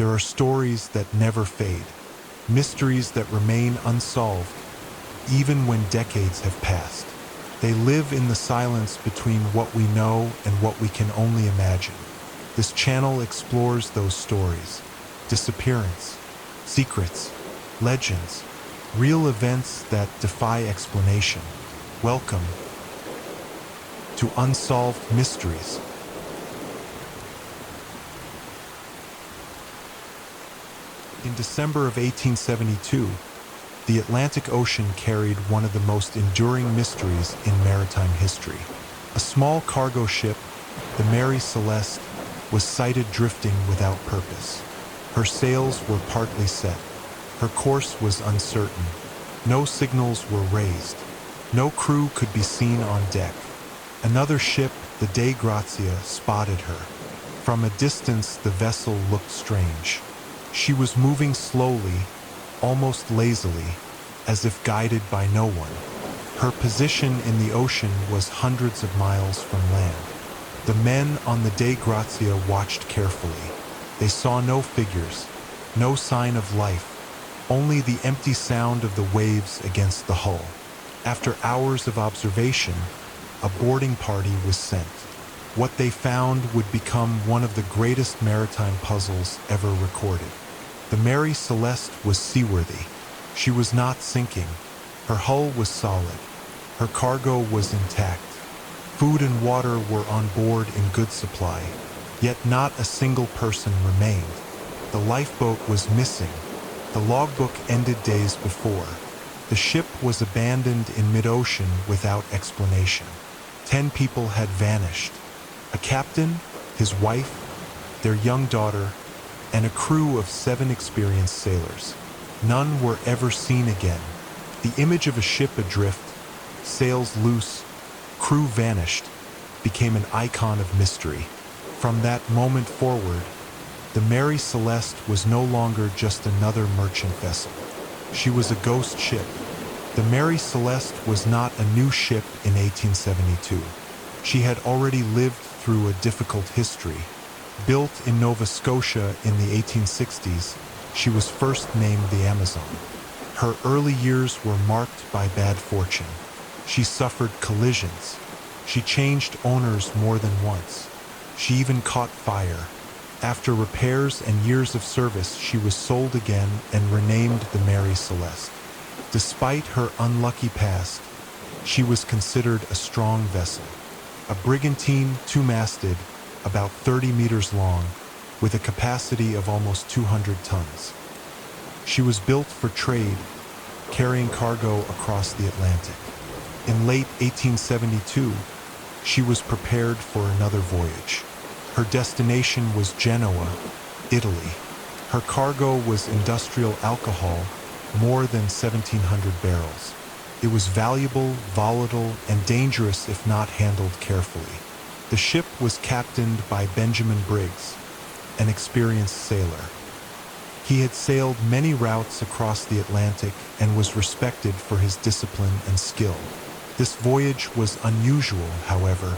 There are stories that never fade, mysteries that remain unsolved, even when decades have passed. They live in the silence between what we know and what we can only imagine. This channel explores those stories, disappearance, secrets, legends, real events that defy explanation. Welcome to Unsolved Mysteries. In December of 1872, the Atlantic Ocean carried one of the most enduring mysteries in maritime history. A small cargo ship, the Mary Celeste, was sighted drifting without purpose. Her sails were partly set. Her course was uncertain. No signals were raised. No crew could be seen on deck. Another ship, the Dei Grazia, spotted her. From a distance, the vessel looked strange. She was moving slowly, almost lazily, as if guided by no one. Her position in the ocean was hundreds of miles from land. The men on the Dei Grazia watched carefully. They saw no figures, no sign of life, only the empty sound of the waves against the hull. After hours of observation, a boarding party was sent. What they found would become one of the greatest maritime puzzles ever recorded. The Mary Celeste was seaworthy. She was not sinking. Her hull was solid. Her cargo was intact. Food and water were on board in good supply, yet not a single person remained. The lifeboat was missing. The logbook ended days before. The ship was abandoned in mid-ocean without explanation. 10 people had vanished. A captain, his wife, their young daughter, and a crew of 7 experienced sailors. None were ever seen again. The image of a ship adrift, sails loose, crew vanished, became an icon of mystery. From that moment forward, the Mary Celeste was no longer just another merchant vessel. She was a ghost ship. The Mary Celeste was not a new ship in 1872. She had already lived through a difficult history. Built in Nova Scotia in the 1860s, she was first named the Amazon. Her early years were marked by bad fortune. She suffered collisions. She changed owners more than once. She even caught fire. After repairs and years of service, she was sold again and renamed the Mary Celeste. Despite her unlucky past, she was considered a strong vessel. A brigantine, 2-masted, about 30 meters long, with a capacity of almost 200 tons. She was built for trade, carrying cargo across the Atlantic. In late 1872, she was prepared for another voyage. Her destination was Genoa, Italy. Her cargo was industrial alcohol, more than 1,700 barrels. It was valuable, volatile, and dangerous if not handled carefully. The ship was captained by Benjamin Briggs, an experienced sailor. He had sailed many routes across the Atlantic and was respected for his discipline and skill. This voyage was unusual, however.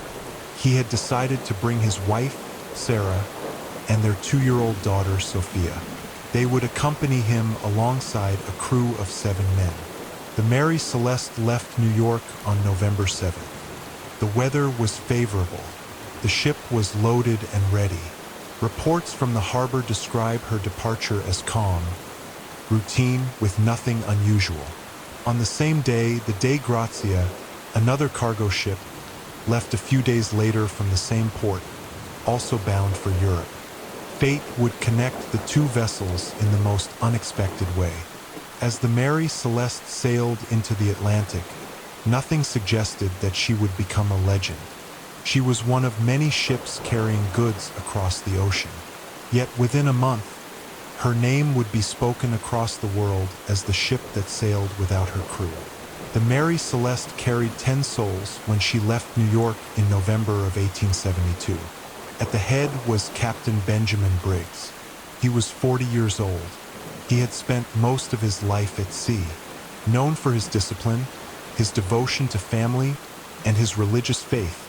He had decided to bring his wife, Sarah, and their 2-year-old daughter, Sophia. They would accompany him alongside a crew of 7 men. The Mary Celeste left New York on November 7th. The weather was favorable. The ship was loaded and ready. Reports from the harbor describe her departure as calm, routine with nothing unusual. On the same day, the Dei Grazia, another cargo ship, left a few days later from the same port, also bound for Europe. Fate would connect the 2 vessels in the most unexpected way. As the Mary Celeste sailed into the Atlantic, nothing suggested that she would become a legend. She was one of many ships carrying goods across the ocean. Yet within a month, her name would be spoken across the world as the ship that sailed without her crew. The Mary Celeste carried 10 souls when she left New York in November of 1872. At the head was Captain Benjamin Briggs. He was 40 years old. He had spent most of his life at sea. Known for his discipline, his devotion to family, and his religious faith,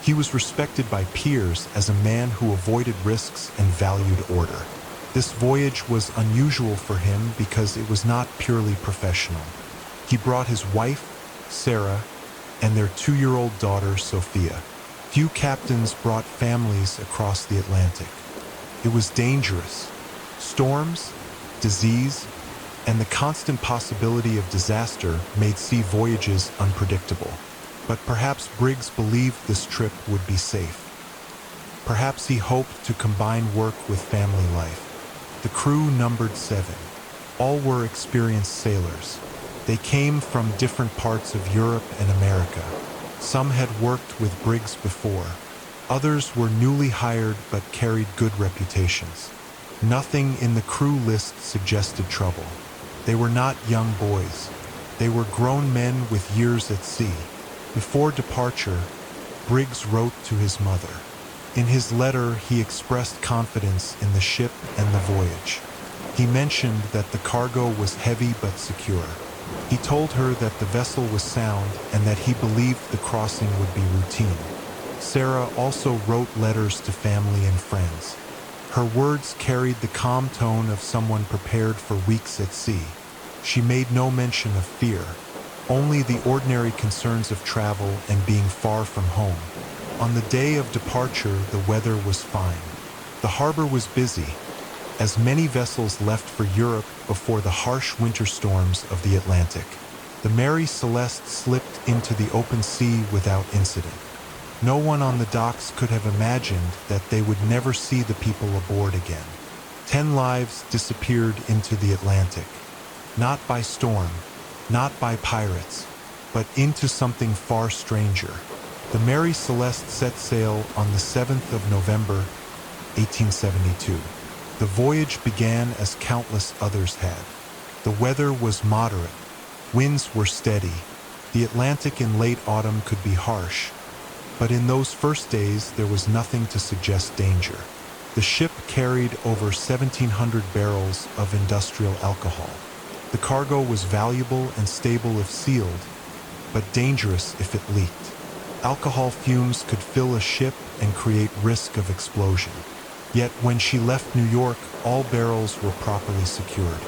he was respected by peers as a man who avoided risks and valued order. This voyage was unusual for him because it was not purely professional. He brought his wife, Sarah, and their 2-year-old daughter, Sophia. Few captains brought families across the Atlantic. It was dangerous. Storms, disease, and the constant possibility of disaster made sea voyages unpredictable. But perhaps Briggs believed this trip would be safe. Perhaps he hoped to combine work with family life. The crew numbered 7. All were experienced sailors. They came from different parts of Europe and America. Some had worked with Briggs before. Others were newly hired but carried good reputations. Nothing in the crew list suggested trouble. They were not young boys. They were grown men with years at sea. Before departure, Briggs wrote to his mother. In his letter, he expressed confidence in the ship and the voyage. He mentioned that the cargo was heavy but secure. He told her that the vessel was sound and that he believed the crossing would be routine. Sarah also wrote letters to family and friends. Her words carried the calm tone of someone prepared for weeks at sea. She made no mention of fear, only the ordinary concerns of travel and being far from home. On the day of departure, the weather was fine. The harbor was busy, as many vessels left for Europe before the harsh winter storms of the Atlantic. The Mary Celeste slipped into the open sea without incident. No one on the docks could have imagined that they would never see the people aboard again. 10 lives disappeared into the Atlantic, not by storm, not by pirates, but into something far stranger. The Mary Celeste set sail on the 7th of November, 1872. The voyage began as countless others had. The weather was moderate. Winds were steady. The Atlantic in late autumn could be harsh, but in those first days there was nothing to suggest danger. The ship carried over 1,700 barrels of industrial alcohol. The cargo was valuable and stable if sealed, but dangerous if it leaked. Alcohol fumes could fill a ship and create risk of explosion. Yet when she left New York, all barrels were properly secured.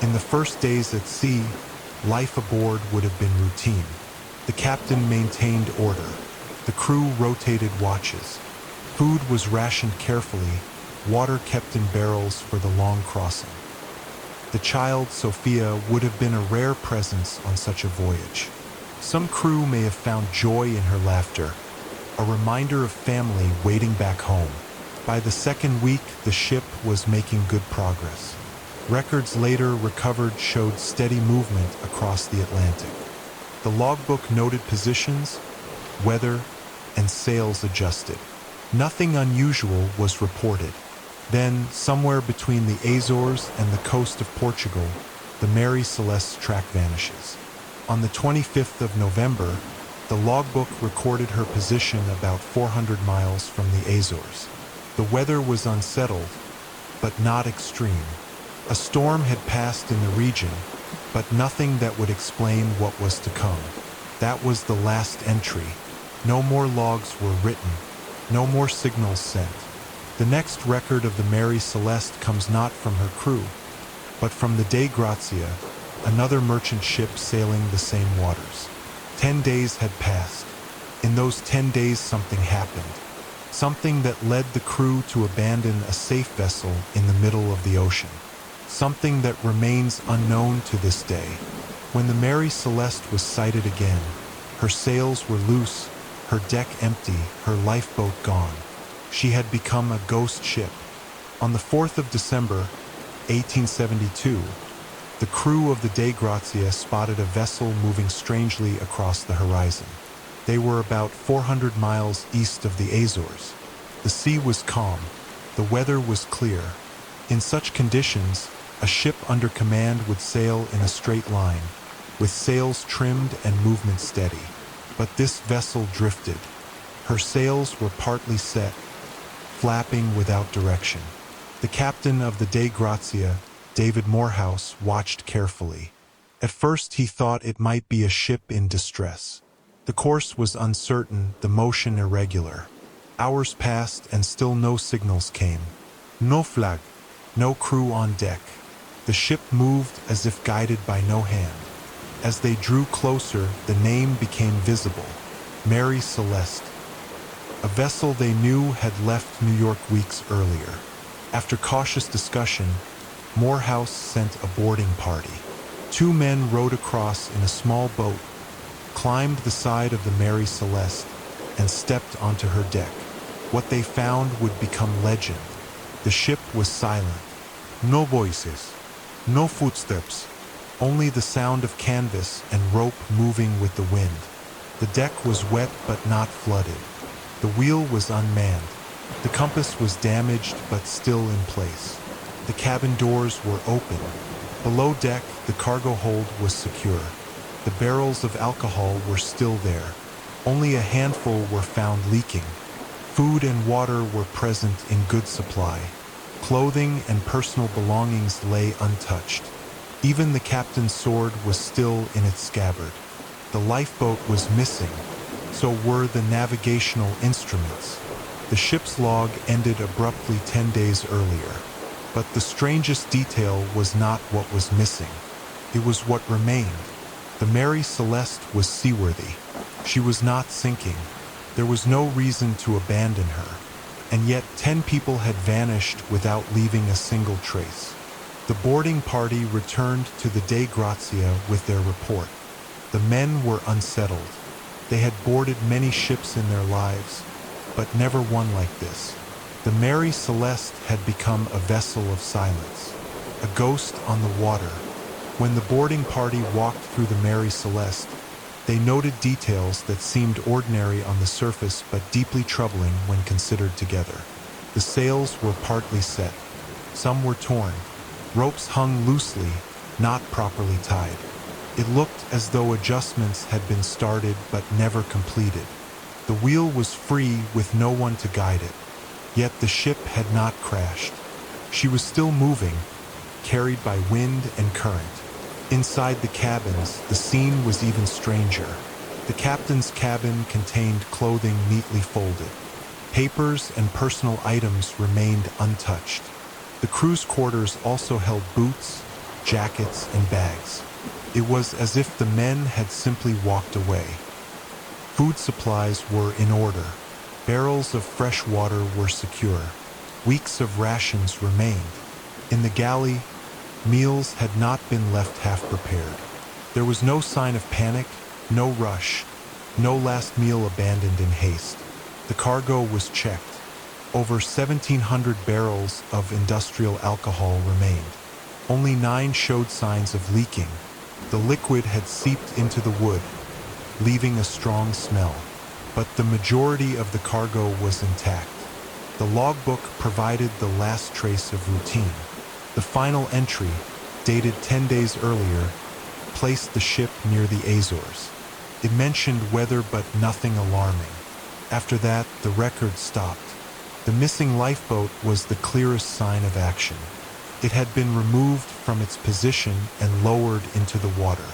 In the first days at sea, life aboard would have been routine. The captain maintained order. The crew rotated watches. Food was rationed carefully, water kept in barrels for the long crossing. The child, Sophia, would have been a rare presence on such a voyage. Some crew may have found joy in her laughter, a reminder of family waiting back home. By the second week, the ship was making good progress. Records later recovered showed steady movement across the Atlantic. The logbook noted positions, weather, and sails adjusted. Nothing unusual was reported. Then, somewhere between the Azores and the coast of Portugal, the Mary Celeste's track vanishes. On the 25th of November, the logbook recorded her position about 400 miles from the Azores. The weather was unsettled, but not extreme. A storm had passed in the region, but nothing that would explain what was to come. That was the last entry. No more logs were written, no more signals sent. The next record of the Mary Celeste comes not from her crew, but from the Dei Grazia, another merchant ship sailing the same waters. 10 days had passed. In those 10 days something happened. Something that led the crew to abandon a safe vessel in the middle of the ocean. Something that remains unknown to this day. When the Mary Celeste was sighted again, her sails were loose, her deck empty, her lifeboat gone. She had become a ghost ship. On the 4th of December, 1872, the crew of the Dei Grazia spotted a vessel moving strangely across the horizon. They were about 400 miles east of the Azores. The sea was calm. The weather was clear. In such conditions, a ship under command would sail in a straight line, with sails trimmed and movement steady. But this vessel drifted. Her sails were partly set, flapping without direction. The captain of the Dei Grazia, David Morehouse, watched carefully. At first he thought it might be a ship in distress. The course was uncertain, the motion irregular. Hours passed and still no signals came. No flag, No crew on deck. The ship moved as if guided by no hand. As they drew closer, the name became visible. Mary Celeste. A vessel they knew had left New York weeks earlier. After cautious discussion, Morehouse sent a boarding party. 2 men rowed across in a small boat, climbed the side of the Mary Celeste, and stepped onto her deck. What they found would become legend. The ship was silent. No voices, no footsteps, only the sound of canvas and rope moving with the wind. The deck was wet but not flooded. The wheel was unmanned. The compass was damaged but still in place. The cabin doors were open. Below deck, the cargo hold was secure. The barrels of alcohol were still there. Only a handful were found leaking. Food and water were present in good supply. Clothing and personal belongings lay untouched. Even the captain's sword was still in its scabbard. The lifeboat was missing, so were the navigational instruments. The ship's log ended abruptly 10 days earlier. But the strangest detail was not what was missing. It was what remained. The Mary Celeste was seaworthy. She was not sinking. There was no reason to abandon her. And yet 10 people had vanished without leaving a single trace. The boarding party returned to the Dei Grazia with their report. The men were unsettled. They had boarded many ships in their lives, but never one like this. The Mary Celeste had become a vessel of silence, a ghost on the water. When the boarding party walked through the Mary Celeste, they noted details that seemed ordinary on the surface but deeply troubling when considered together. The sails were partly set. Some were torn. Ropes hung loosely, not properly tied. It looked as though adjustments had been started but never completed. The wheel was free with no one to guide it. Yet the ship had not crashed. She was still moving, carried by wind and current. Inside the cabins, the scene was even stranger. The captain's cabin contained clothing neatly folded. Papers and personal items remained untouched. The crew's quarters also held boots, jackets, and bags. It was as if the men had simply walked away. Food supplies were in order. Barrels of fresh water were secure. Weeks of rations remained. In the galley, meals had not been left half prepared. There was no sign of panic, no rush, no last meal abandoned in haste. The cargo was checked. Over 1,700 barrels of industrial alcohol remained. Only 9 showed signs of leaking. The liquid had seeped into the wood, leaving a strong smell. But the majority of the cargo was intact. The logbook provided the last trace of routine. The final entry, dated 10 days earlier, placed the ship near the Azores. It mentioned weather but nothing alarming. After that, the record stopped. The missing lifeboat was the clearest sign of action. It had been removed from its position and lowered into the water.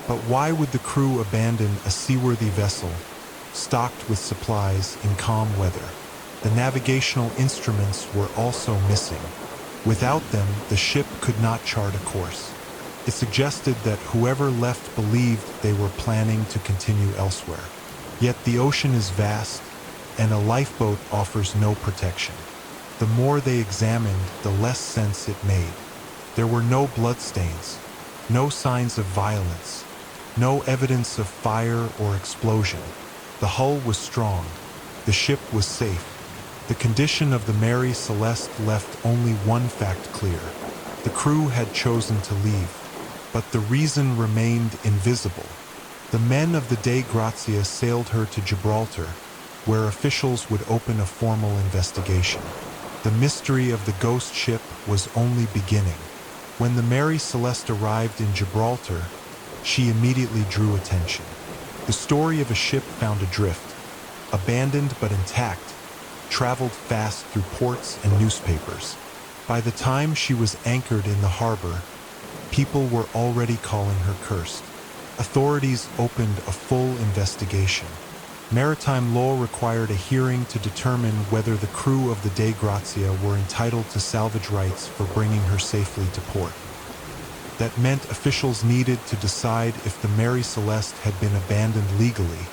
But why would the crew abandon a seaworthy vessel, stocked with supplies in calm weather? The navigational instruments were also missing. Without them, the ship could not chart a course. It suggested that whoever left believed they were planning to continue elsewhere. Yet the ocean is vast, and a lifeboat offers no protection. The more they examined, the less sense it made. There were no bloodstains, no signs of violence, no evidence of fire or explosion. The hull was strong. The ship was safe. The condition of the Mary Celeste left only one fact clear. The crew had chosen to leave, but the reason remained invisible. The men of the Dei Grazia sailed her to Gibraltar, where officials would open a formal investigation. The mystery of the ghost ship was only beginning. When the Mary Celeste arrived in Gibraltar, she immediately drew attention. The story of a ship found adrift, abandoned but intact, traveled fast through ports and newspapers. By the time she was anchored in the harbor, people were already calling her cursed. Authorities opened a full investigation. Maritime law required a hearing to determine whether the crew of the Dei Grazia were entitled to salvage rights for bringing her safely to port. That meant officials needed to decide if the Mary Celeste had been abandoned legally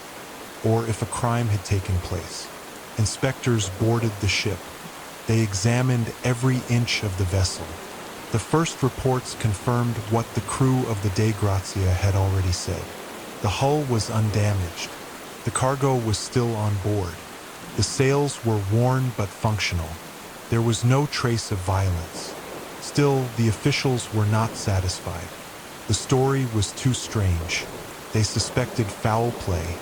or if a crime had taken place. Inspectors boarded the ship. They examined every inch of the vessel. The first reports confirmed what the crew of the Dei Grazia had already said. The hull was undamaged. The cargo was still on board. The sails were worn but functional. There was no trace of violence. Still, the officials were not satisfied. The story was too strange. They suspected foul play.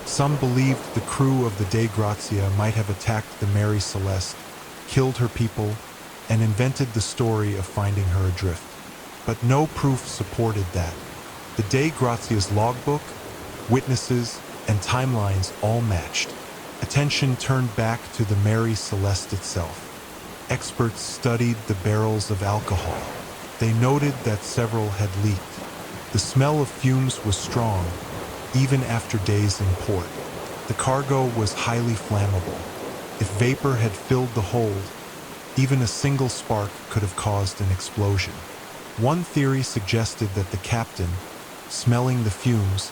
Some believed the crew of the Dei Grazia might have attacked the Mary Celeste, killed her people, and invented the story of finding her adrift. But no proof supported that. The Dei Grazia's logbook, witnesses, and timelines all matched. Attention turned back to the Mary Celeste itself. Experts studied the barrels of alcohol. They noted that several had leaked. The smell of fumes was strong, even after days in port. The cargo was highly flammable. If vapor had filled the hold, even a single spark could have caused an explosion. One theory suggested that the captain, smelling the fumes,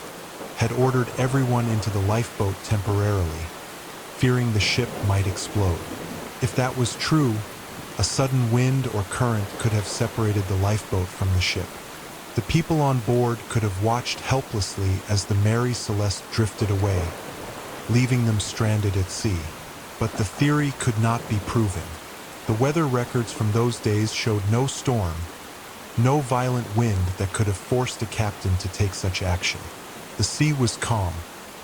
had ordered everyone into the lifeboat temporarily, fearing the ship might explode. If that was true, a sudden wind or current could have separated the lifeboat from the ship. The people on board could have watched helplessly as the Mary Celeste drifted away, leaving them stranded at sea. But the theory could not be proven. The weather records from those days showed no storm, no violent wind that could have forced a captain to take such action. The sea was calm.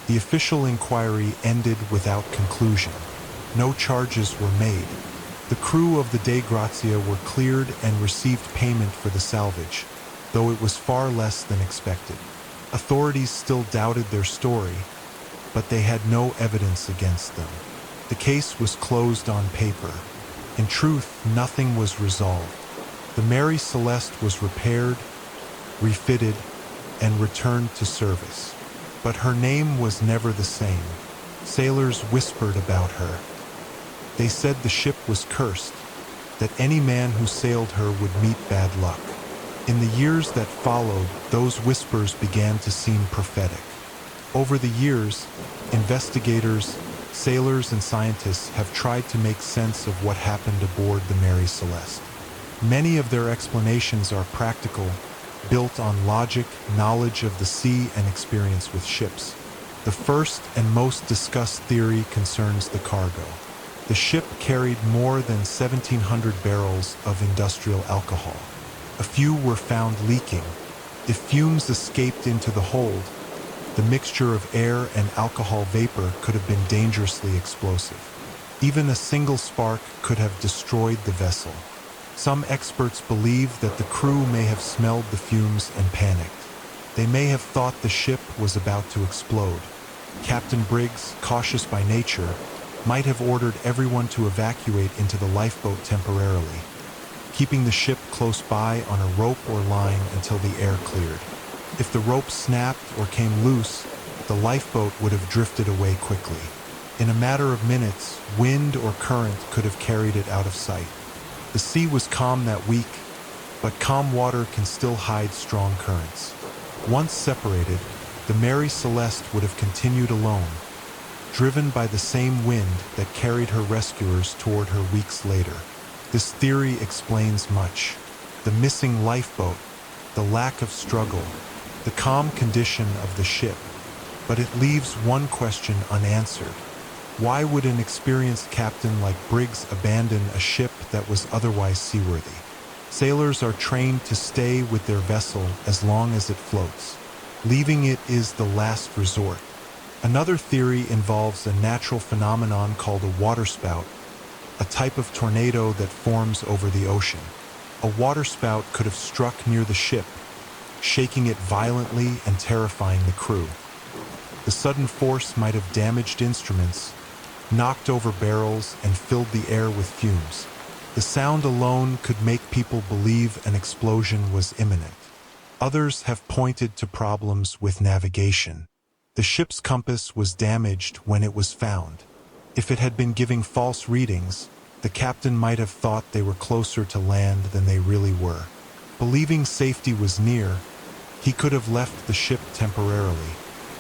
The official inquiry ended without conclusion. No charges were made. The crew of the Dei Grazia were cleared and received payment for the salvage, though it was far less than expected. Authorities still doubted their story, but they had no evidence against them. The case was closed on paper. In truth, nothing was resolved. The Mary Celeste was repaired, refitted, and returned to service. But her name was never the same. Sailors whispered about her. They said the ship was cursed, that any man who sailed her would meet bad luck. In the years that followed, those whispers began to seem prophetic. Over the years, investigators, sailors, and scientists have tried to make sense of what happened aboard the Mary Celeste. Many of their explanations are practical, built on logic, knowledge of the sea, and experience with ships. The first and most discussed theory concerns the cargo. The ship carried more than 1,700 barrels of industrial alcohol. A few were found leaking. If fumes escaped into the hold, the mixture of air and alcohol vapor could have been dangerously explosive. Even a single spark could have destroyed the vessel. Some experts believe that the crew may have smelled the fumes and panicked. They may have thought the ship was about to explode. Captain Briggs, cautious by nature, might have ordered everyone to evacuate into the lifeboat temporarily, keeping the ship close by on a rope or line until the air cleared. If the rope snapped or came loose, the lifeboat would have drifted away quickly. In a matter of minutes, wind or current could have carried it out of sight. The sea was calm that week, but calm water can still hide strong currents. Once separated, the Mary Celeste would have continued alone, driven by the same wind that carried her rescuers toward her weeks later. This theory explains much. The missing lifeboat, the lack of struggle, the calm condition of the ship. But it leaves one question unanswered. Why would an experienced captain like Briggs abandon a ship that was otherwise seaworthy? Sailors are trained to stay with their vessel as long as it floats. Leaving it is the last resort. Another theory involves a natural phenomenon called a waterspout, a type of tornado that forms over the ocean. A waterspout could have struck near the ship, shaking it violently and terrifying the crew. The sudden force might have damaged instruments, knocked over barrels, and filled the air with fumes. The sound alone could make people believe an explosion was imminent. Others have pointed to problems with navigation. The ship's compass was damaged when it was found. If it had been giving false readings, the captain might have thought they were closer to land than they really were. Believing safety was near, he could have left the ship temporarily,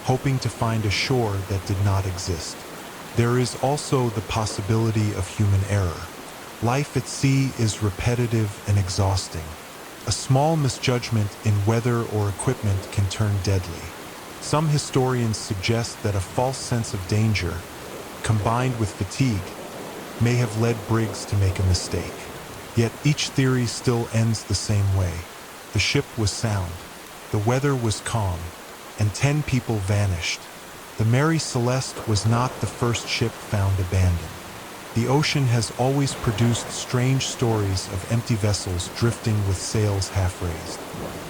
hoping to find a shore that did not exist. There is also the possibility of human error. Life at sea is repetitive and exhausting. A small misjudgment in weather or equipment can turn deadly. Some historians suggest that a false sense of danger, combined with fatigue, may have led Briggs to make a mistake. Yet each theory still ends the same way. The ship was sound, the weather was calm, and 10 people vanished. The Mary Celeste was not the first ship found abandoned. The ocean has always produced strange stories of empty vessels drifting with sails half raised.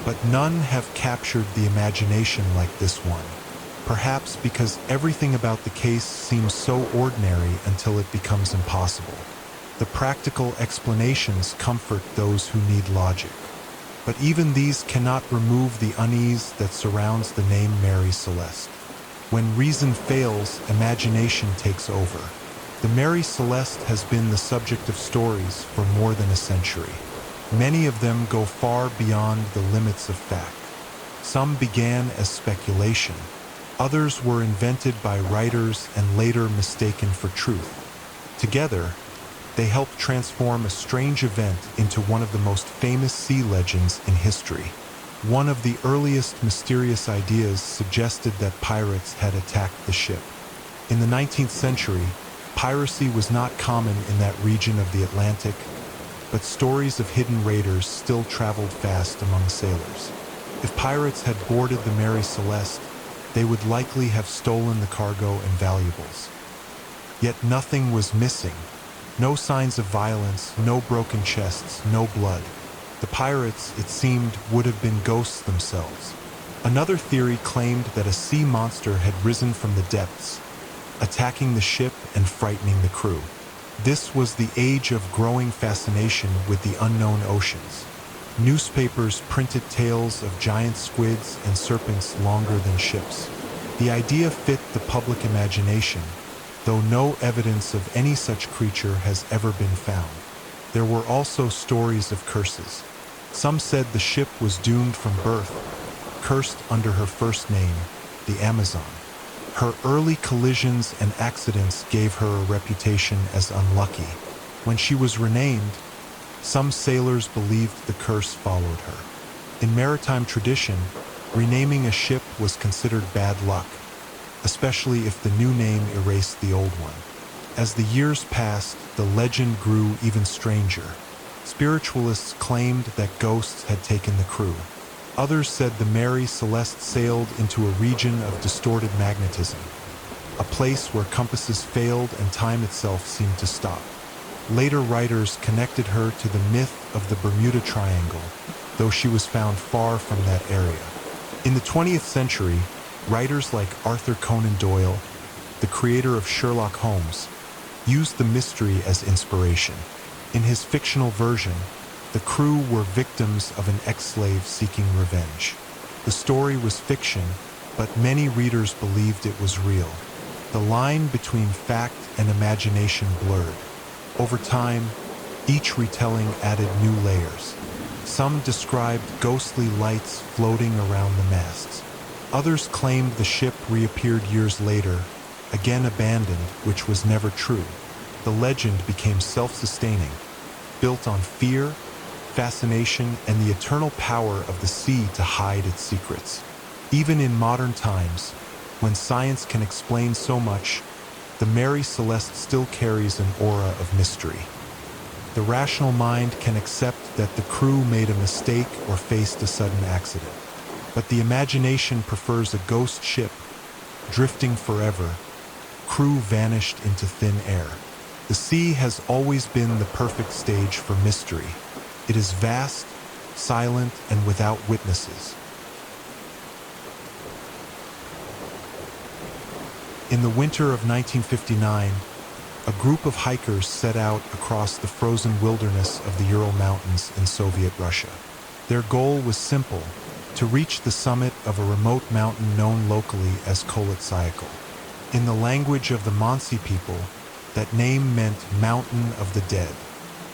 But none have captured the imagination like this one. Perhaps because everything about the case seems so ordinary until it becomes impossible. The practical explanations comfort those who need logic. But even these cannot remove the unease that surrounds the name Mary Celeste. When reason fails, imagination takes over. The Mary Celeste has been the subject of stories for more than a century. Many of them go far beyond the limits of fact. Some began as speculation. Others were invented by writers and later mistaken for truth. Together, they helped transform a strange event into one of the most famous sea legends in history. One of the earliest mysterious ideas suggested that pirates had attacked the ship. In the 19th century, piracy was not common in that region of the Atlantic, but stories of hidden raiders still traveled fast among sailors. If pirates had boarded the Mary Celeste, they would likely have stolen the cargo and valuables. Yet nothing was missing. No signs of violence, no broken chests, no blood. The pirates, it seemed, would have been ghosts themselves. Another theory claimed that a sea monster had risen from the depths, attacking the ship and frightening the crew. This was the age of growing fascination with the unknown oceans. Newspapers printed tales of giant squids and serpents longer than ships. The idea fit the public imagination, though no evidence of any such creature has ever been found. There were also stories of curses. Some said the ship was doomed from birth, cursed under her first name, the Amazon. Her early collisions and accidents gave her a reputation as unlucky. When she was renamed, some sailors believed the curse followed her. In maritime tradition, renaming a ship was considered bad luck, especially if the new name erased the old one. As the years passed, the legend grew even stranger. Spiritualists claimed that ghosts had taken the crew. Others said the Mary Celeste sailed into a region of distorted magnetism, a place where compasses failed and time itself seemed to stop. Later writers connected her to the myth of the Bermuda Triangle, though she was found far from that area. In the 20th century, writers like Arthur Conan Doyle, the creator of Sherlock Holmes, used the mystery as inspiration. In his fictional version, the crew were victims of an ex-slave seeking revenge. The story was fiction, but many readers believed it was real. The line between fact and imagination blurred. Over time, each retelling added new layers. Some described ghostly lights floating around the masts. Others claimed the ship reappeared years later, again abandoned, which was never true. The legend became self-sustaining, built on fear, fascination, and the eternal power of the sea to hide its secrets. Even in modern times, when science can explain so much, the Mary Celeste still carries an aura of mystery. The rational mind can accept that the crew made a mistake or faced a sudden accident. But the imagination prefers a ghost ship, drifting forever, crew vanished into thin air. The sea has always been the perfect stage for mystery. It is vast, silent, and without witnesses. In the winter of 1959, a group of hikers set out across the frozen wilderness of the Ural Mountains in Soviet Russia. Their goal was simple: to reach the summit of a remote mountain known locally as coldest. In the language of the Mansi people, that name meant Mountain of the Dead.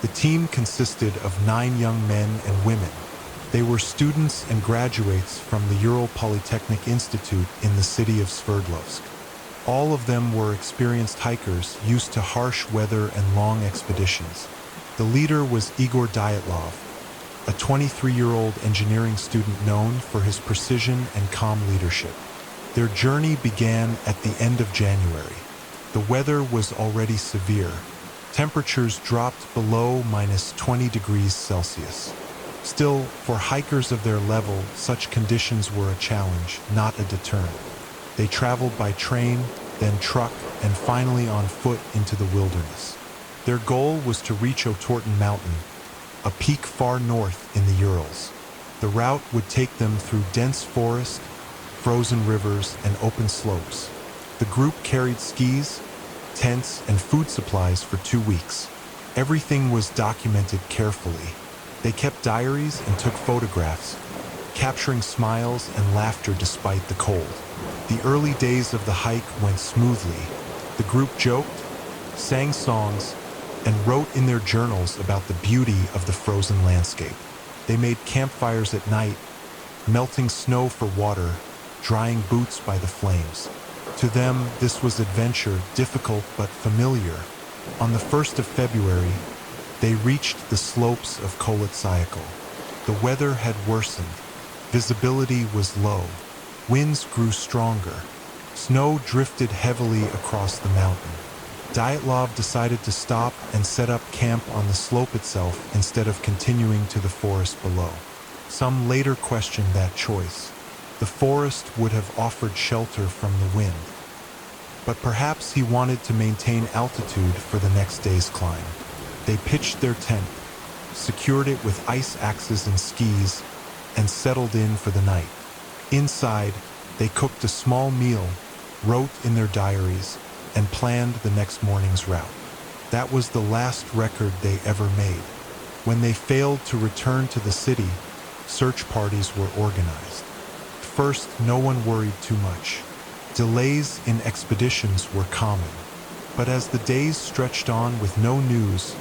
The team consisted of 9 young men and women. They were students and graduates from the Ural Polytechnic Institute in the city of Sverdlovsk. All of them were experienced hikers used to harsh weather and long expeditions. The leader was Igor Dyatlov, a 23-year-old engineering student known for his precision and calm leadership. Their journey began at the end of January. The weather was already severe. Temperatures dropped below -20 degrees Celsius. Still, for hikers of their level, such conditions were a challenge, not a deterrent. They traveled by train, then truck, and finally on foot into the wilderness. Their goal was to reach Otorten Mountain, a peak far north in the Urals. The route would take them through dense forest, frozen rivers, and open slopes. The group carried skis, tents, and food supplies for 2 weeks. Everything was documented carefully. They kept diaries and took photographs, capturing smiles and laughter despite the cold. The early days of the hike went smoothly. The group joked, sang songs, and wrote in their journals about the beauty of the frozen landscape. They made campfires at night, melting snow for water, drying boots by the flames. To them, this was adventure, difficult but familiar. On the 1st of February, they reached the slopes of Koletsyakal. The weather had worsened. Visibility was low. Winds grew stronger. Snow drifted heavily across the mountain. Dyatlov decided to stop and set up camp on the slope itself instead of continuing to the forest below. Some later questioned that choice. The forest would have offered shelter from the wind. But perhaps he wanted to maintain altitude for the next day's climb. They pitched their tent, secured it with ice axes and skis, and settled in for the night. Inside, they cooked a small meal, wrote in their diaries, and planned the next morning's route. That was the last record they ever made. When they failed to return to the city, search parties were organized. First, no one worried too much. Delays in expeditions were common. But as the days stretched on with no news,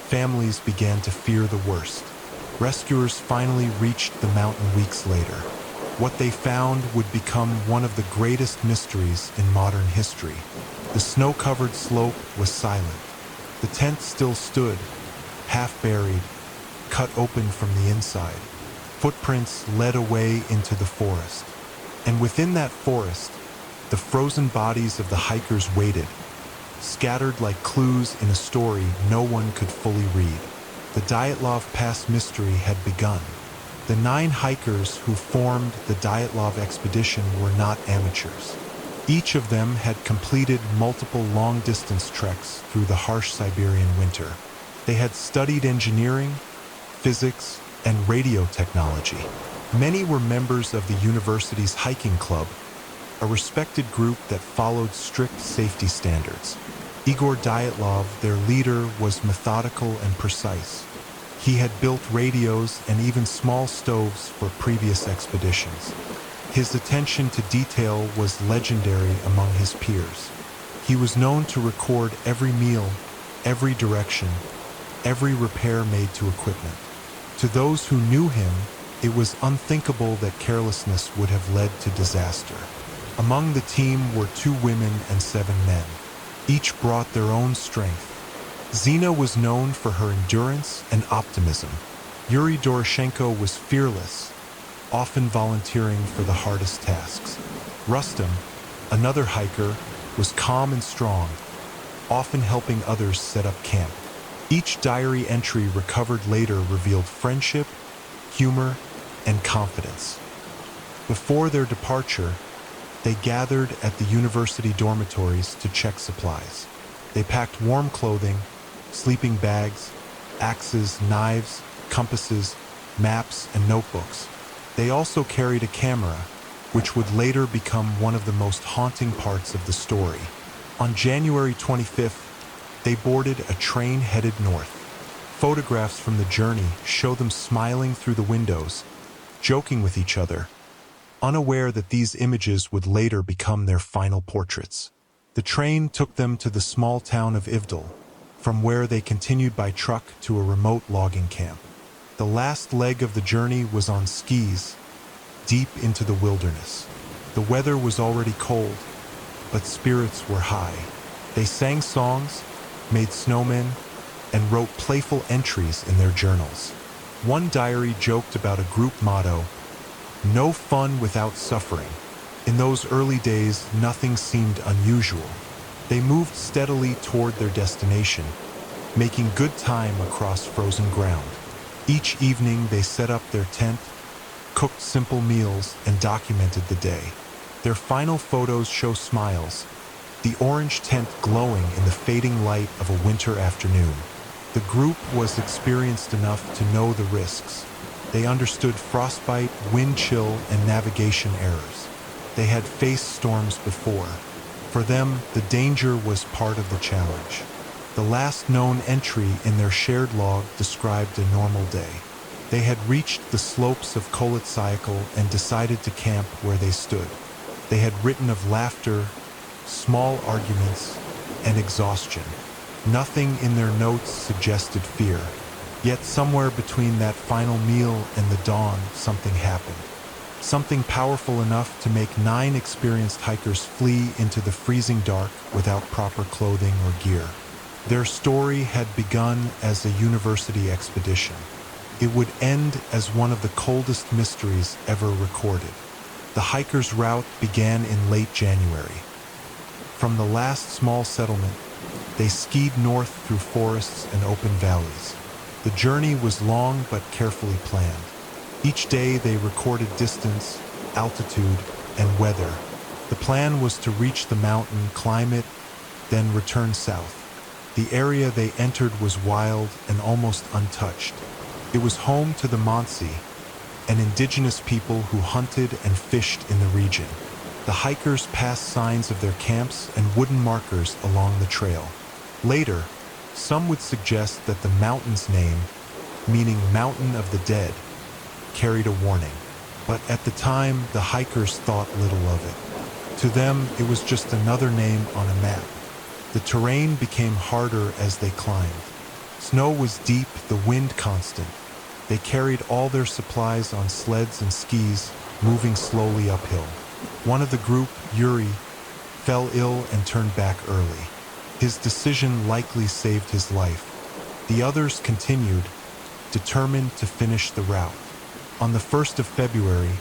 families began to fear the worst. Rescuers finally reached the mountain weeks later. What they found would become one of the greatest mysteries in modern history. The snow-covered slope was silent. The tent still stood, half buried, cut open from the inside. Footprints led away into the forest. And within that forest, the frozen bodies of the hikers waited, scattered like clues in a story no one could fully read. The Dyatlov Pass mystery had begun. The 9 hikers who formed the Dyatlov expedition were not amateurs. Each of them had completed multiple long-distance treks through the harsh Siberian winter. They had studied engineering, physics, and radio technology. Many were members of the university's hiking club, a respected group that followed strict safety standards. Igor Dyatlov, their leader, was methodical and precise. He had built radios and even small stoves for previous expeditions. His attention to detail was legendary among his peers. He was known to record every meal, every direction, every repair made to equipment. To those who knew him, it was unthinkable that carelessness would have led to disaster. Among the team were 2 women and 7 men. Each brought their own strength. Zina was known for her endurance and optimism. Yuri Doroshenko was fearless, often volunteering for the hardest tasks. Rustam, another hiker, was calm and strong, often helping others set up camp. Each diary entry recovered later revealed friendship, humor, and confidence. Before their departure, they gathered at the university dormitories to check supplies. They packed warm clothing, sleeping bags, axes, knives, compasses, maps, and notebooks. They also carried a camera, which would later become one of the most haunting parts of the story. On January 25th, they boarded a train headed north. Photographs from the journey show them smiling through the windows, joking with each other, unaware that these images would later become their final portraits. The train took them to the small town of Ivdal, from where they continued by truck to a remote logging camp. The last leg of the journey was on skis, deep into the wilderness. The weather was already cold, but spirits were high. They sang songs, made snowmen, and wrote playful entries in their journals. One diary joked about a group motto, "No fun without suffering." In those early days, nothing seemed unusual. They moved steadily toward their destination, making good time across frozen ground. Each evening, they set up their tent, cooked simple meals, and documented the day. Their final photos show smiles, the orange tent glowing in the fading light of a winter afternoon. The group was experienced enough to know the risks. They understood frostbite, wind chill, and navigation errors. They had faced storms before. For them, the danger was part of the challenge. The last known entry in their shared log described a normal day. They had reached the slopes of coldest and decided to camp where they stood. They had written of laughter, small arguments, and exhaustion. Nothing in their notes suggested fear. Yet somewhere between that final meal and the dawn, something happened. Something powerful enough to make 9 experienced hikers flee into the freezing dark without proper clothing or gear. Their story had begun as a university expedition. It would end as one of the coldest mysteries ever recorded. The hikers' route began in late January. From the last small settlement, they skied north through forests and open valleys. The journey was long but carefully planned. Each day they recorded distance, altitude, and weather. The plan was to reach the mountain, climb it, then return south. The area they entered was wild and almost untouched. It was home to the Mansi, an indigenous people who hunted and fished in the region. The hikers passed signs of their camps and wooden markers along the trail. Later, some would suggest that the mountain's name, meaning Mountain of the Dead, carried a warning. But at the time, the hikers thought little of it. To them, it was just another name on a map. The terrain became harder as they climbed. Snow was deep, the wind constant. They carried all their supplies on sleds and skis, moving slowly uphill. One of the group, Yuri, fell ill and turned back early. His decision likely saved his life. The others continued, determined to finish the route. On the 1st of February,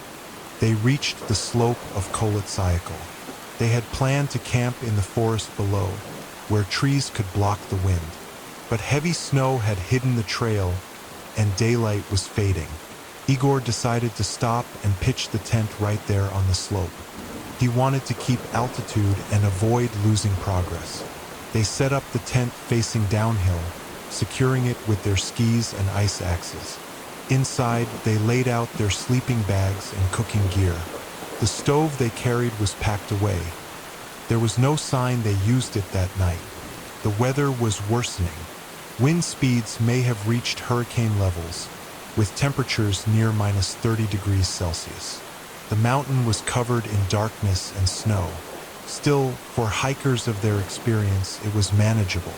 they reached the slope of Koletsyakal. They had planned to camp in the forest below, where trees could block the wind. But heavy snow had hidden the trail, and daylight was fading. Igor decided to stop and pitch the tent right there on the slope. He wanted to keep altitude and avoid losing progress. They set up the tent facing downhill, securing it with their skis and ice axes. Inside, they laid out their sleeping bags and cooking gear. The stove they carried was packed away. There was no sign they used it that night. The weather was worsening. Wind speeds may have reached hurricane levels, with temperatures near minus 30 degrees Celsius. The mountain was covered in darkness and snow. Still, for hikers of their experience, it was manageable.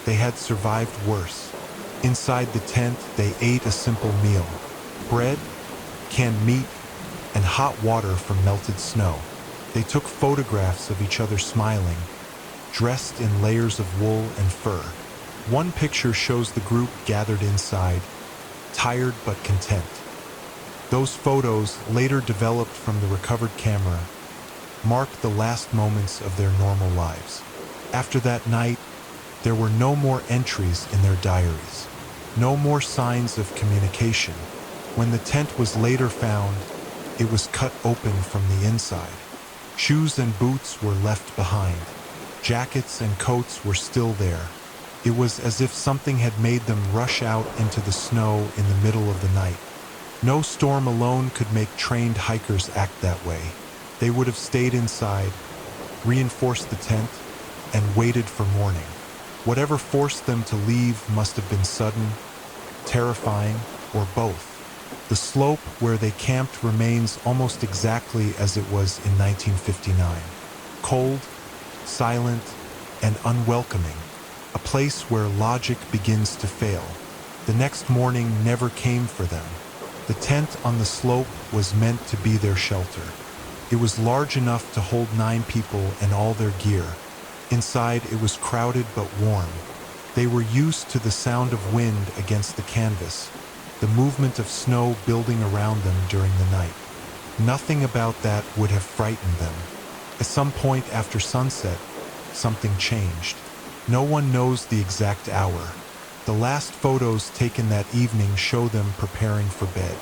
They had survived worse. Inside the tent, they ate a simple meal: bread, canned meat, and hot water from melted snow. They took photographs of each other smiling, dressed in layers of wool and fur. One picture shows the group gathered inside, tired but content. Those photos, later developed from the recovered camera, marked the last moments of their normal lives. After that night, there were no more entries in their diaries, no more signs of communication. When the tent was later found, it was cut open from the inside. Shoes and boots were left behind. Jackets and coats were still there. It was as if something had made them rush out into the snow in the middle of the night. No storm alone could make trained hikers act that way. They would have stayed inside, reinforced the tent, and waited for morning. Whatever forced them to leave must have been sudden, terrifying, or both. The slope where they camped remains almost exactly as it was in 1959. Cold, silent, and unwelcoming. A place where logic begins to fail. The next morning never came for them. The tent on the slope was meant to be their shelter. It was large enough to hold 9 people and all their gear. Inside, it was crowded but warm. They were used to the sound of wind against the canvas, the movement of snow building around them during the night. Nothing about that would have frightened them. At some point after sunset, something changed. No one knows the exact hour. The last photos taken that evening show them preparing for bed.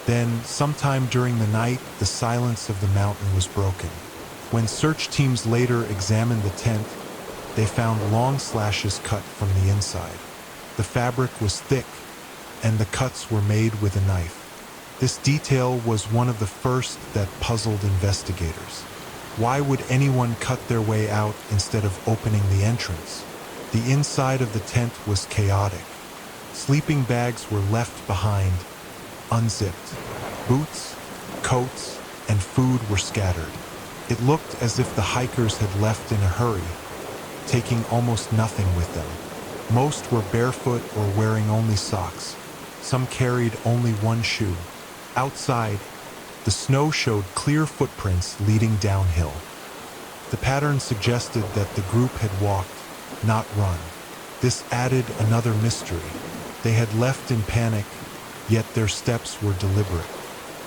Then, sometime during the night, the silence of the mountain was broken. When search teams later examined the tent, they found long slashes cut from the inside. The fabric was thick, and the cuts were made with a knife. This detail was one of the first that puzzled investigators. Why would anyone cut their way out instead of opening the entrance? The inside of the tent was chaotic. Sleeping bags were left behind, unzipped. Boots, coats, and food were scattered. It looked as if the hikers had left in a hurry, taking almost nothing with them. Most were barefoot or wearing only socks. Some carried only one shoe. Outside, the snow showed clear footprints leading downhill. The pattern suggested that the group had walked, not run. This added another mystery. They had left in panic, yet their steps were deliberate.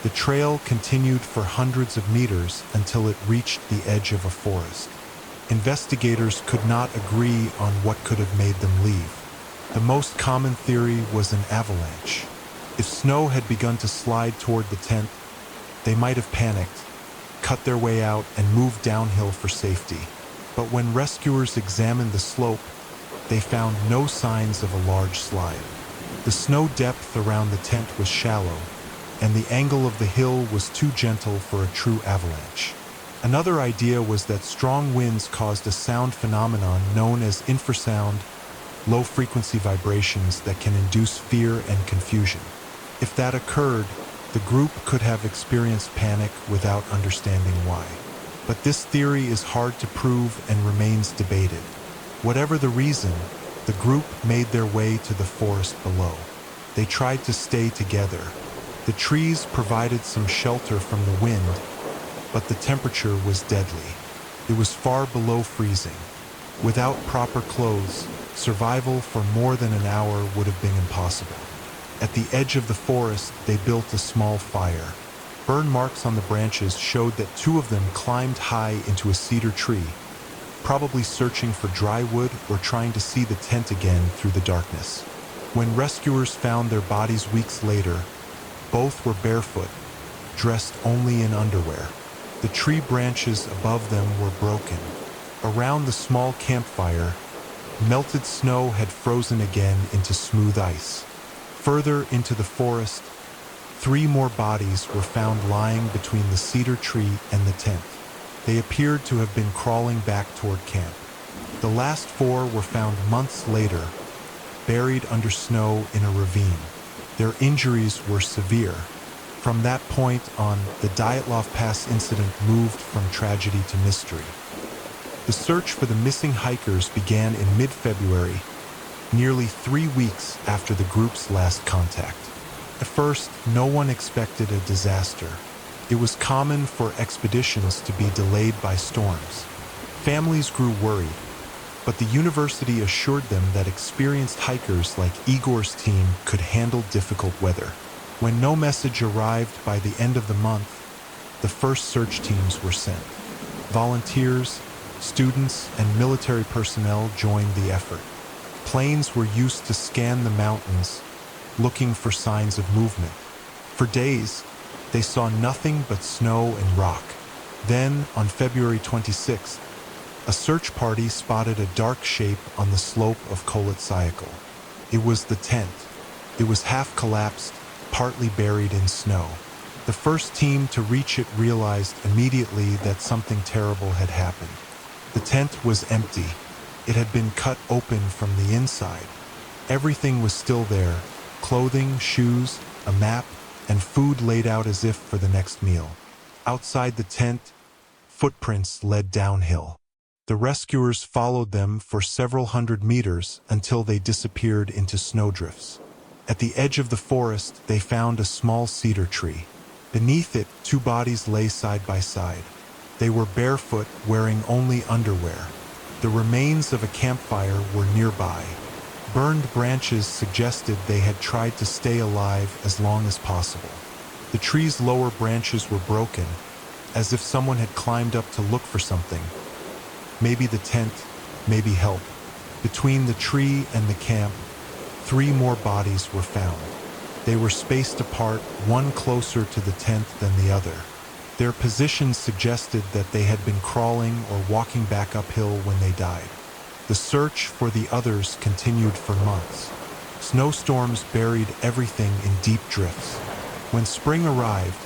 The trail continued for hundreds of meters until it reached the edge of a forest. Investigators could not agree on what could have made them leave. The most common theory was an avalanche. If snow had begun to slide toward the tent, they might have panicked, cut their way out, and moved downhill for safety. But when rescuers examined the slope, they found no signs of a large slide. The snow depth around the tent was shallow, and the angle of the hill was too gentle for a true avalanche. Another idea was that strong winds caused a sound phenomenon known as infrasound, low-frequency vibrations that can induce fear and confusion. If that occurred, the group could have experienced panic without understanding why. But this theory is hard to prove and remains debated. Whatever the reason, the group made their way to the forest below. They tried to stay together. The trees provided some shelter from the wind, but the temperature was deadly. It was far below freezing. Without proper clothes, survival for more than an hour would have been impossible. At the edge of the forest, they built a small fire. Burn marks on the branches showed that 2 of them climbed high into a cedar tree, probably searching for dry wood or trying to see the tent again through the darkness. When rescuers found their bodies weeks later, both were barefoot, dressed only in underwear. The tree branches above them were broken. Around the small campfire, melted snow had frozen again into smooth ice. Further into the forest, 3 more bodies were found lying between the cedar tree and the tent. They appeared to have been crawling back toward camp. The last 4 were found months later, buried under snow in a ravine. Their injuries were severe. From that point on, the Dyatlov Pass incident moved from tragedy to mystery. The search for the missing hikers began in mid-February, nearly 3 weeks after the group's last contact. At first, no one expected a disaster. It was common for expeditions to be delayed by storms. Families grew worried, but the university assured them that experienced hikers like Igor's team could handle difficult weather. When no message arrived by the end of the month, the first search teams were sent. Volunteers, students, and military personnel joined the effort. Planes were used to scan the mountains, looking for signs of movement. For days, they saw nothing but snow and rock. Then, on February 26th, a search party spotted a dark shape on the slope of Koletsyakal. It was the tent. It was half collapsed, partly buried in snow. The first team to reach it realized immediately that something terrible had happened. The tent was empty. It had been cut open from the inside. Everything was still there: clothing, shoes, a map, and food laid out as if for the next meal. Outside the tent, footprints led downhill. The rescuers followed them for several hundred meters until they disappeared into snowdrifts. At the edge of the forest, they found a small cedar tree. Beneath it, two bodies lay side by side. They were barefoot, wearing only underwear. The remains of a campfire were nearby. Burned branches suggested they had tried to stay alive as long as possible. The tree's lower branches were broken, as if someone had climbed up to look for something. Maybe the tent, maybe help. Between the tree and the camp, 3 more bodies were found. They were spaced apart, one closer to the tent than the other. Their positions suggested that they had been crawling or walking back uphill when they died. The search for the others continued for months. Snowstorms buried everything in deep drifts. When spring arrived,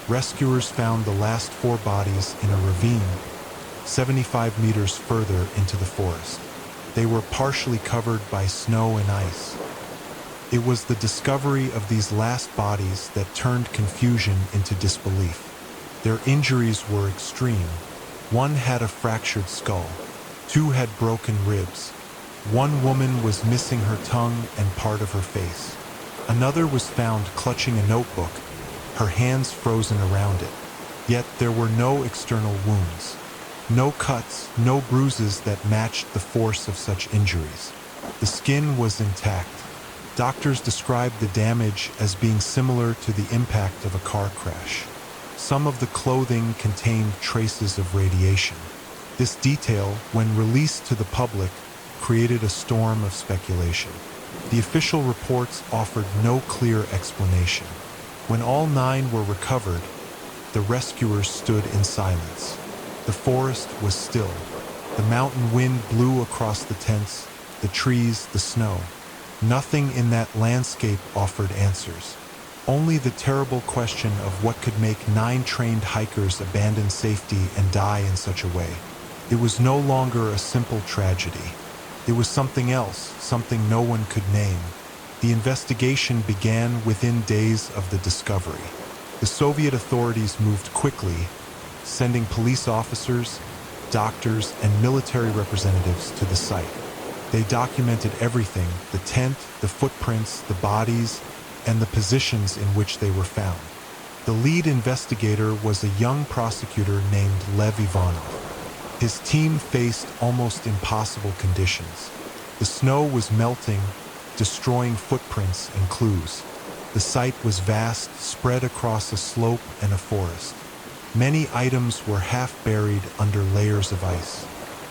rescuers found the last 4 bodies in a ravine, 75 meters further into the forest. They were partially covered by snow and ice. It was the discovery of these last bodies that turned confusion into disbelief. Their injuries were extreme. One had a fractured skull. 2 had broken ribs. 1 woman was missing her tongue and part of her face. Another was found clutching a notebook, her hands frozen around it. Yet there were no external wounds. No cuts, no bruises that matched the force of such injuries. The skin was intact. Doctors described the damage as being similar to the impact of a car crash. Some of the clothing contained traces of radiation. This detail, when released to the public, created a storm of speculation. The official reports offered no clear explanation. When all 9 were recovered, the rescuers stood in silence. The forest was still. The mountain wind blew across the tents, the trees, the snow. Nothing in that landscape offered answers. Only the terrible question of what could make 9 trained hikers abandon safety and die in such a way. It was no longer a simple tragedy. It was something else, something no one could name. The investigation began within days of the discovery. The Soviet authorities moved quickly, sending police officers, doctors, and military representatives to the site. They documented everything: the tent, the footprints, the bodies, and the positions in which they were found. The lead investigator was a young prosecutor named Lev Ivanov. His team faced almost impossible conditions. The snow was melting, destroying footprints and clues. The site was vast, spread across a slope and a forest. Many items were half buried under layers of ice.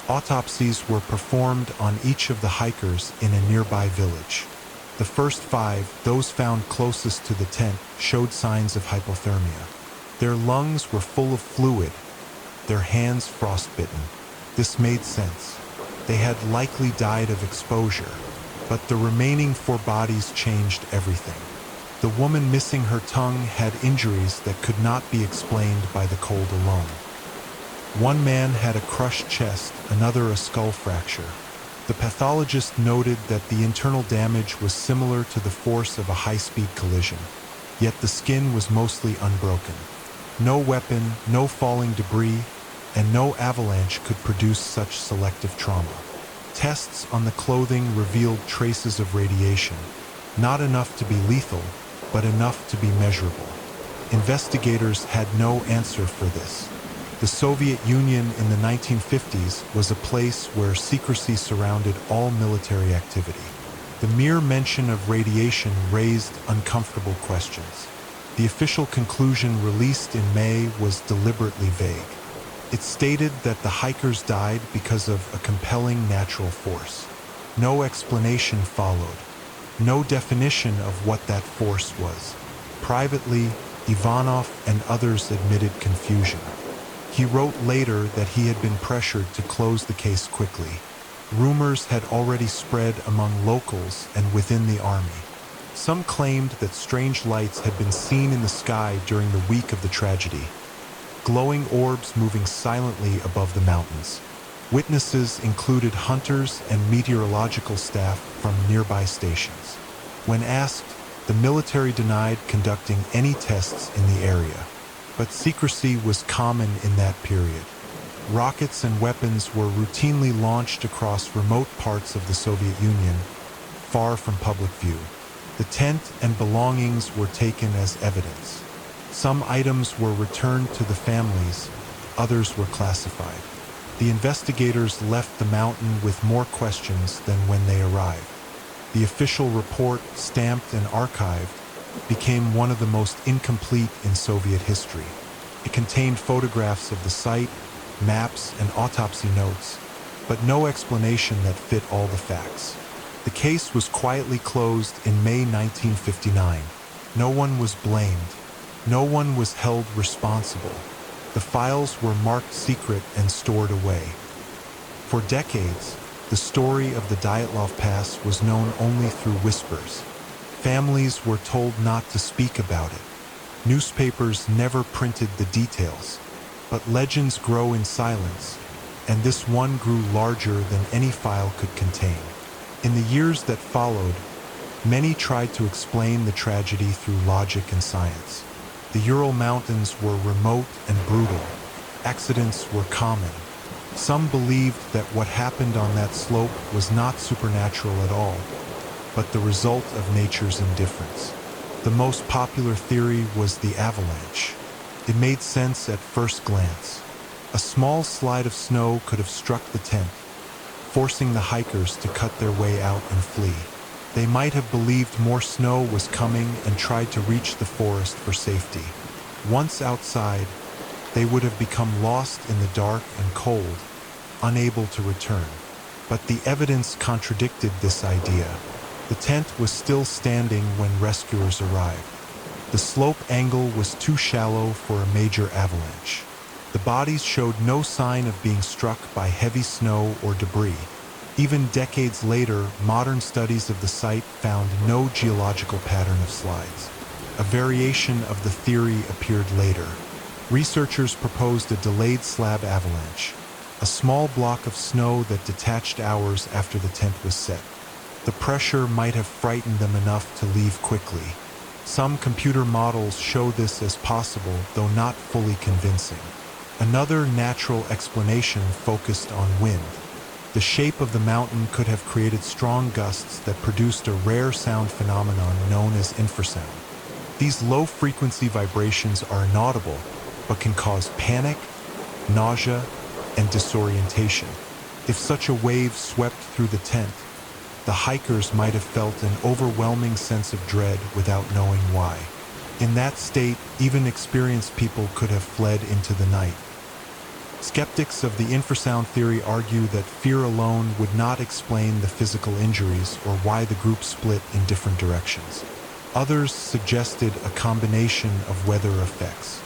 Autopsies were performed on each of the hikers in a nearby village. The first 5, those found closest to the tent, showed signs of hypothermia. Their lungs were full of fluid, their hands frostbitten. This made sense. They had likely died of exposure, but the remaining 4 bodies changed everything. The woman missing her tongue had injuries that could not be explained by the cold alone. One man had a crushed chest, another a skull fracture. The pathologist noted that the internal damage was similar to the force of a high-speed collision, yet the skin was mostly unbroken. No weapon, no falling debris, and no avalanche could produce such selective trauma. Tests on the clothing revealed traces of radiation, not enough to be lethal, but enough to be measurable. Investigators had no answer for this. The Soviet Union in the 1950s was a place where secrecy surrounded all military activity. The mere mention of radiation raised uncomfortable questions. The official conclusion released in May was deliberately vague. It stated that the hikers died because of a compelling natural force. No explanation followed. No definition of what that force was. Privately, Ivanov and others admitted confusion. He wrote later that he had been pressured to close the case quickly. Rumors had already spread among locals and within the army. Some claimed that strange lights had been seen in the sky during the week of the tragedy, glowing orbs moving silently above the mountains. Witnesses included hunters and meteorological staff from nearby stations. When asked, The military denied conducting any tests in the area, but secrecy was common in that period. Rockets and weapons were routinely launched across remote parts of the Soviet Union, far from public view. The tent and belongings were taken as evidence. Some items were returned to the families, others were classified. The investigators left the mountain with more questions than when they arrived. The official report, stamped and archived, became one of the most incomplete in Soviet history. It contained photographs of the site, maps, and autopsy notes, but no explanation that fit all the facts. The case was quietly closed in May 1959. No one was blamed. No one was held responsible. The files were marked secret and stored away. For decades, the story of the Dyatlov Pass was known only through whispers. Families were told not to speak about it. Newspapers never printed the details. But legends grow in silence, and this one grew larger than any file could contain. In the years that followed, many tried to explain the tragedy through logic and science. The Ural Mountains were remote and brutal. Accidents were common. Some believed that what happened on that slope was not supernatural at all, but the result of nature's indifference. The most popular theory was the avalanche. It made sense at first glance. A small slide of snow could have struck the tent, forcing the hikers to cut their way out and flee. They might have believed more snow was coming and tried to reach the forest for safety. Once outside, they would have become lost in the dark and cold, unable to return. But the evidence contradicted this idea. The tent was still standing when rescuers arrived. The slope angle was too shallow for a major avalanche. The bodies showed no sign of being struck by heavy snow or debris. Even decades later, modern studies of the site found no geological pattern of slides. A variation of the theory appeared later. Researchers proposed a delayed slab avalanche, a small block of snow that detached hours after the tent was set. The pressure might have frightened them enough to leave quickly. Some computer models show this as possible, though not fully convincing. Another natural explanation focused on wind. The shape of the mountain could have created strong gusts that produced a rare sound phenomenon known as infrasound. These low-frequency vibrations are inaudible, but can cause panic, nausea, and disorientation. If such a wave swept through the tent, the hikers might have felt an overwhelming sense of dread without knowing why. In that state, even experienced people could have fled into the night. Skeptics of the infrasound theory argue that fear alone would not explain the physical injuries or why the group split in different directions. Others suggested a combination of weather effects.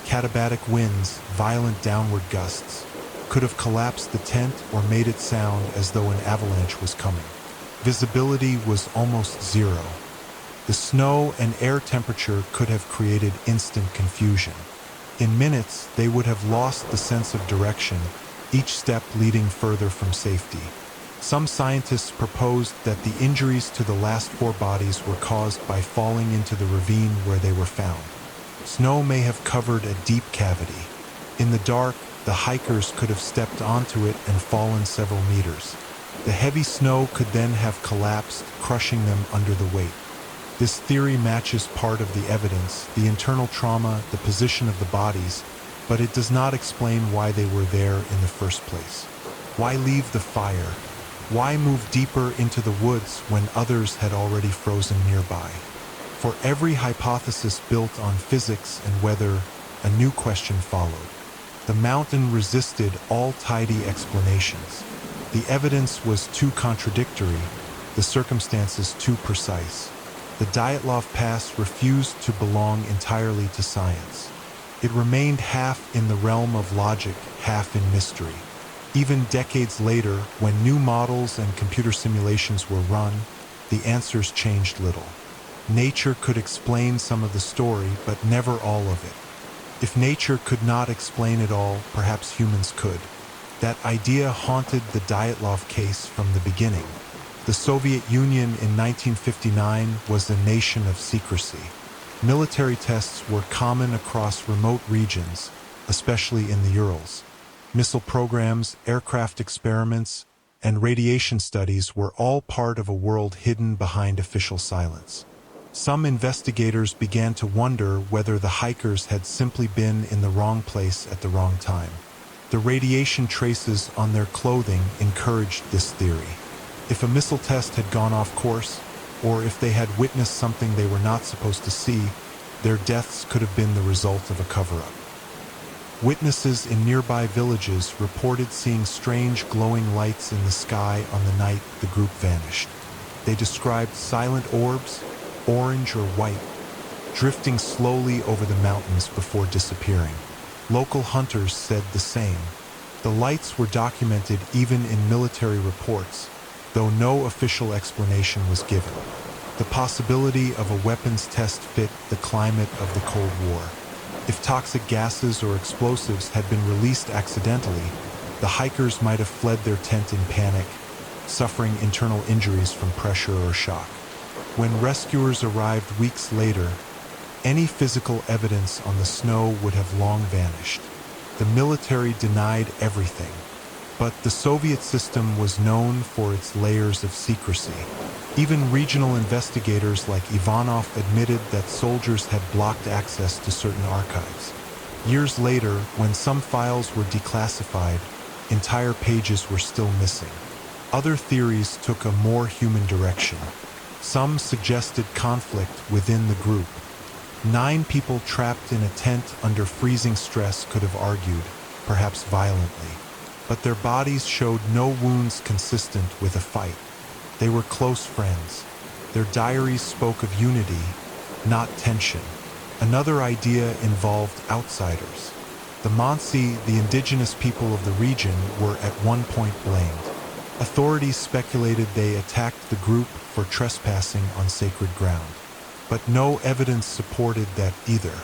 Katabatic winds, violent downward gusts, could have collapsed the tent or made it sound as though an avalanche was coming. Visibility was almost zero. The snow and air temperature could have created instant confusion. In minutes, they would have lost the sense of direction, each step leading further from safety. Some scientists proposed that the injuries to the last four bodies were caused by falling into the ravine where they were found. Snow may have covered a deep cavity. In the dark, the hikers could have stepped onto it and fallen several meters. The heavy snow could then have collapsed, crushing them under the weight. This theory matches part of the evidence, the internal trauma, the position of the bodies, but it does not explain why they were there in the first place. Why leave the fire? Why move deeper into the woods when others had already frozen nearby? For every hypothesis built on physics and weather, a new question followed. The mountain resisted all tidy explanations. The evidence was too contradictory, the circumstances too precise. The Dyatlov Pass refused to belong entirely to science. It remained half in the realm of logic, half in mystery. Even decades later, when new models and computer simulations were run, the answers changed little. Nature could explain some of the story, but never all of it. If nature could not explain it all, perhaps humans could. That idea haunted the Dyatlov case from the beginning. The Soviet Union in 1959 was a nation of secrecy. Military tests were common across remote regions, especially in the Urals. Missile programs, aircraft experiments, and radiation studies were all part of a world hidden behind official silence. Some investigators began to wonder whether the hikers had simply been in the wrong place at the wrong time. The radiation traces on their clothing encouraged this theory. If a missile test had gone off course, or if they had witnessed something they were not supposed to see, their deaths could have been the result of a cover-up. Witnesses in nearby villages reported seeing strange glowing lights in the sky on the night the group vanished. They described silent orbs, orange or white, drifting slowly over the mountains before disappearing. Local hunters said the same. The lights were documented even in military reports, though no official explanation was given. The possibility of a weapons test fit the climate of the Cold War. If toxic gases or explosives had been released accidentally, the hikers might have fled their tent in panic, suffering internal injuries from pressure or shock. When rescuers arrived weeks later, any physical evidence on the snow would have long vanished. The military denied everything, but the Soviet system was known for its layers of secrecy. Even regional investigators like Ivanov admitted that soldiers had blocked access to certain archives. Years later, when some files were declassified, entire pages were still missing. Other theories took a more human direction. Some suggested conflict within the group. 9 people trapped in a tent under freezing stress could have argued, perhaps violently, but their bodies showed no wounds consistent with a fight. They were close friends. Their diaries spoke of unity, not tension. Another idea involved outsiders. The Mansi, the indigenous people of the region, were at one point blamed. Authorities speculated they attacked the group for trespassing on sacred ground. But no evidence supported that either.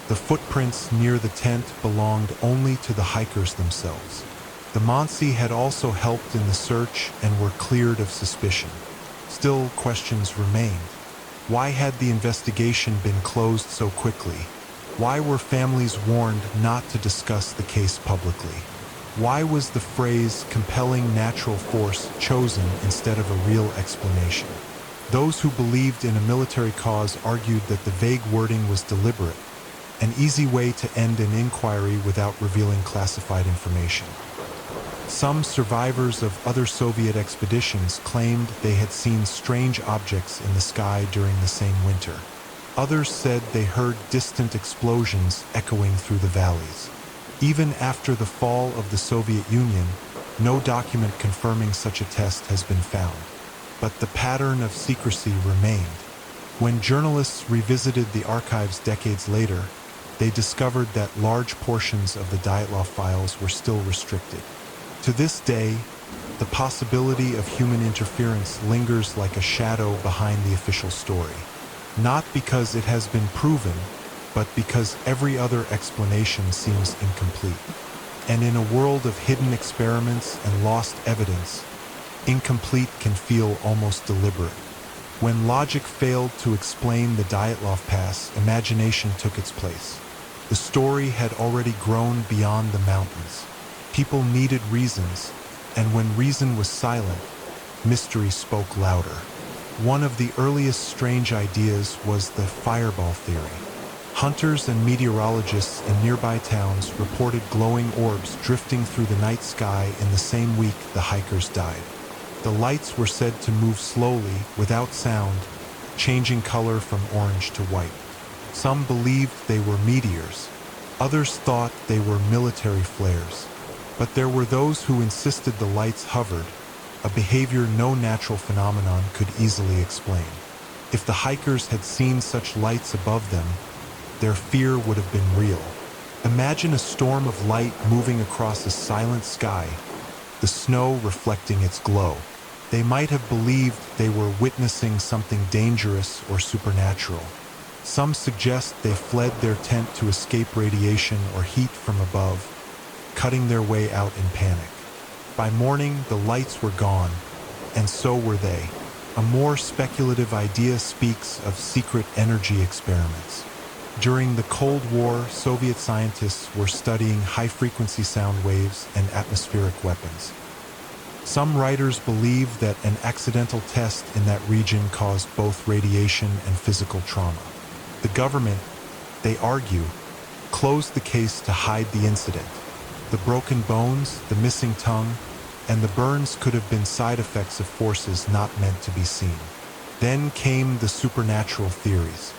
The footprints near the tent belonged only to the hikers themselves. The Mansi had also helped in the search and were cleared of suspicion. Still, questions remained. Why had the investigation been closed so quickly? Why were families warned not to discuss the case publicly? Why was the phrase "compelling natural force" chosen instead of a real explanation? Those who believed in a military cause argued that the vague wording was deliberate, an easy way to end an inquiry without revealing classified information. Some survivors of other Soviet expeditions claimed they had seen strange objects in the sky during the same winter. Others said they heard distant explosions echoing through the valleys. Even after the fall of the Soviet Union, no document confirming such a test has been found. But the pattern of secrecy remained. When journalists revisited the archives decades later, they discovered that large portions of the Dyatlov files were still restricted. To this day, the possibility of human interference lingers like a shadow behind the official story. Not because it has been proven, but because every other explanation seems incomplete. And in a world of hidden experiments and lost evidence, incomplete can feel almost deliberate. When logic failed to explain the Dyatlov Pass, imagination took its place. The story had already grown beyond the mountains. People needed reasons, and when reason was silent, mystery spoke louder. One of the earliest strange ideas was the fireball theory. Hunters and meteorologists in nearby towns reported glowing orbs drifting through the night sky in the same week the hikers died. The lights were said to move slowly, without sound, changing color from orange to white. Some believed they were meteors. Others thought they were military flares. But there were those who insisted the lights hovered, a behavior no natural phenomenon could easily explain. If the hikers had seen such lights above them, their fear would have been real. Imagine a storm of light moving across a silent sky, the snow reflecting its glow. They might have believed they were witnessing something dangerous or supernatural. Some suggest they fled their tent to escape radiation or heat from above, cutting their way out in panic. By morning, the lights were gone, and so were they. A more speculative idea speaks of secret energy experiments. During the Cold War, Soviet scientists were studying high-frequency sound waves and atmospheric weapons. Some writers believe that an accidental test in that region caused both radiation and physical trauma. The government, they argue, closed the case to hide the incident. The broken bones, the missing tongue, and the burns could have been side effects of forces not meant to be seen. Then came the supernatural theories.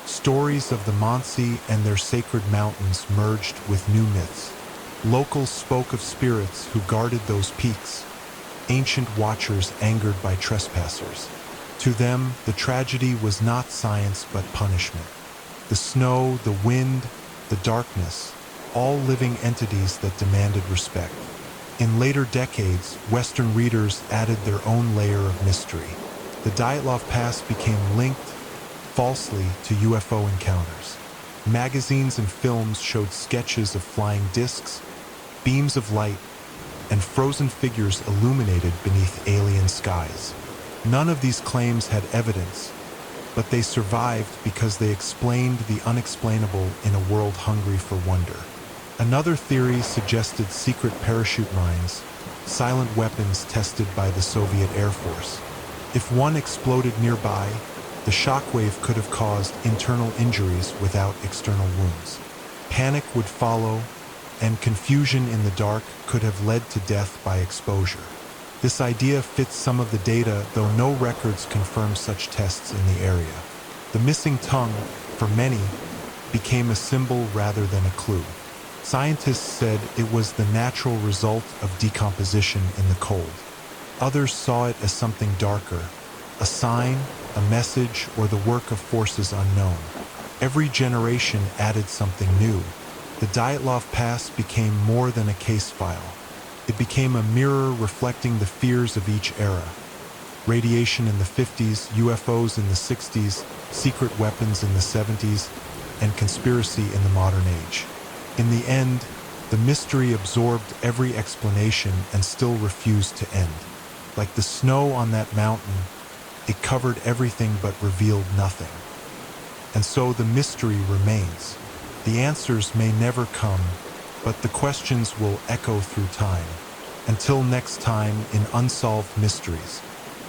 Stories of the Mansi and their sacred mountains merged with new myths. Locals spoke of spirits who guarded those peaks, ancient watchers angered by trespassers. To them, the tragedy was not science but punishment. The snow, the wind, the darkness, all living entities that demanded respect. In later decades, Western readers added their own layer of mystery. The Dyatlov Pass became linked, falsely, to UFO encounters. Magazines and films showed sketches of flying discs, beams of light, and frozen figures illuminated beneath alien skies. None of these claims had evidence, but they survived because they explained the unexplainable in a world hungry for wonder. Another theory suggested secret parachute mines, silent weapons tested by the Soviet Air Force. If one exploded nearby, the shockwave could have caused internal injuries without external wounds. Panic would follow, and confusion in the dark could have led to death by exposure. This idea fits some of the data, though no records confirm such tests in the area. The missing tongue, for many, became a symbol rather than a clue. Scientists said it was the natural result of decomposition in the cold. Others saw it as something darker, a sign, a message, or the work of forces unknown. Every generation added something new. The Dyatlov Pass became more than a case file. It became a mirror reflecting the fears of each era. Radiation in the 50s, UFOs in the 60s, secret weapons in the 70s, and conspiracy in the modern age. In the end, the mystery absorbed every explanation and still refused to end. Like the snow on that mountain, it covered everything but revealed nothing. And so the mystery remains. The answers may never come, but the questions will echo through time. Until next time in Unsolved Mysteries.